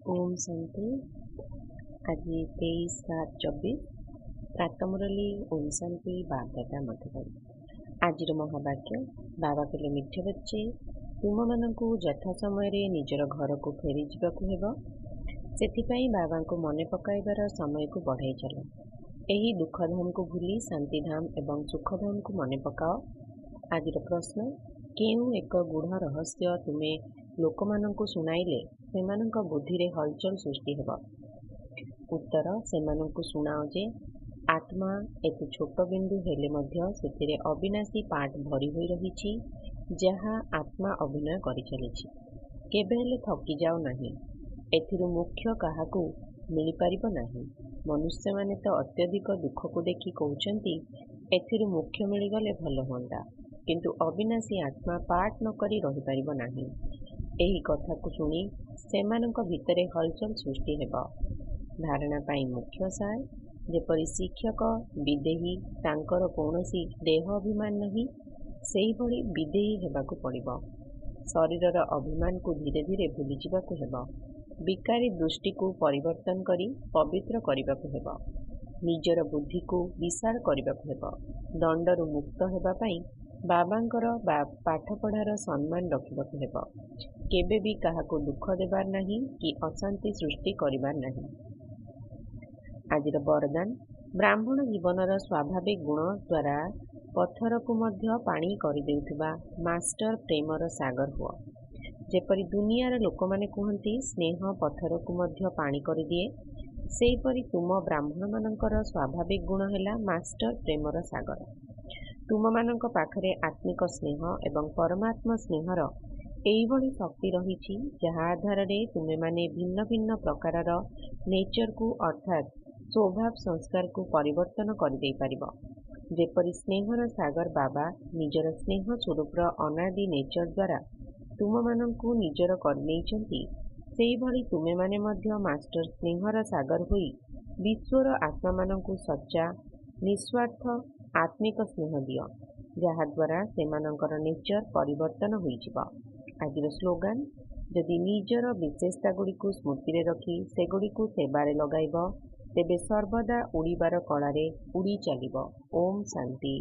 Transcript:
ओम शांति। आज 23/7/24 प्रातमुरली ओम शांति बारदाता मधुबन। आज महावाक्य बाबा कहले मिठे बच्चे तुम मानू यथा समय निजर घर को फेरी जावाकू हेब से बाबा को मन पकाइबार समय को बढ़ाई चल। यही दुखधाम को भूली शांतिधाम एवं सुखधाम को मन पकाओ। आज प्रश्न केउ एक गूढ़ रहस्य तुमे लोक मानू शुणाइले सेमानंक बुद्धि रे हलचल सृष्टि हेब। उत्तर सेमानंकु शुणाओ जे आत्मा एक छोट बिंदु हेले मध्य सेतिरे अविनाशी पार्ट भरी होई रहिछि जहा आत्मा अभिनय करि चलिछि। केबे हेले थकी जाओ नाही। एथिरु मुख्य काहाकू मिली परिबो नाही। मनुष्य माने तो अत्यधिक दुख को देखि कहउचंती एथिरु मुख्य मिली गले भलो होंदा, किंतु अविनाशी आत्मा पार्ट न करी रहि परिबो नाही। एही कथा को सुनी सेमानंक भितरे हलचल सृष्टि हेब। धारणा पाई मुख्य सार जेपरि शिक्षक विदेही तांकर कौनसी देह अभिमान नहीं सेही भली विदेही हेबाकू पड़िब। शरीरर अभिमान को धीरे धीरे भूली जिबाकू हेब। विकारी दृष्टि को परिवर्तन करी पवित्र करिबाकू हेब। निजर बुद्धि को विशाल करिबाकू हेब। दंडरु मुक्त हेबा पाई बाबांकर पाठपढ़ार सम्मान रखिबाकू हेब। केबे भी काहाको दुख देबार नहीं कि अशांति सृष्टि करिबार नहीं। आजिर वरदान ब्राह्मण जीवनर स्वाभाविक गुण द्वारा पत्थर को मध्य पानी करि देउथिबा मास्टर प्रेमर सागर हुआ। जेपरि दुनियार लोक माने कहंती स्नेह पत्थर को मध्य पानी करि दिए, सेहीपरि तुम ब्राह्मण मानकर स्वाभाविक गुण हेला मास्टर प्रेमर सागर। तुम मानक पाखरे आत्मिक स्नेह एवं परमात्मा स्नेहर एइभली शक्ति रहिछि जहा आधार तुमे माने भिन्न भिन्न प्रकारर नेचर को अर्थात स्वभाव संस्कार को परिवर्तन कर दे पारिबो। जेपरि स्नेहर सागर बाबा निजर स्नेह स्वरूपर अनादि नेचर द्वारा तुम मानकु निजर करनेइचंती, सेही भली तुमे माने मध्य मास्टर स्नेहर सागर होई विश्वर आत्मा मानकु सच्चा निस्वार्थ आत्मिक स्नेह दियो, जहा द्वारा सेमानंकर नेचर परिवर्तन होई जिवो। आजिर स्लोगान जदि निजर विशेषता गुड़ी को स्मृति रे रखी सेगुड़ी को सेबारे लगाइब तेबे सर्वदा उड़ीबार कलारे उड़ी चलिब। ओम शांति।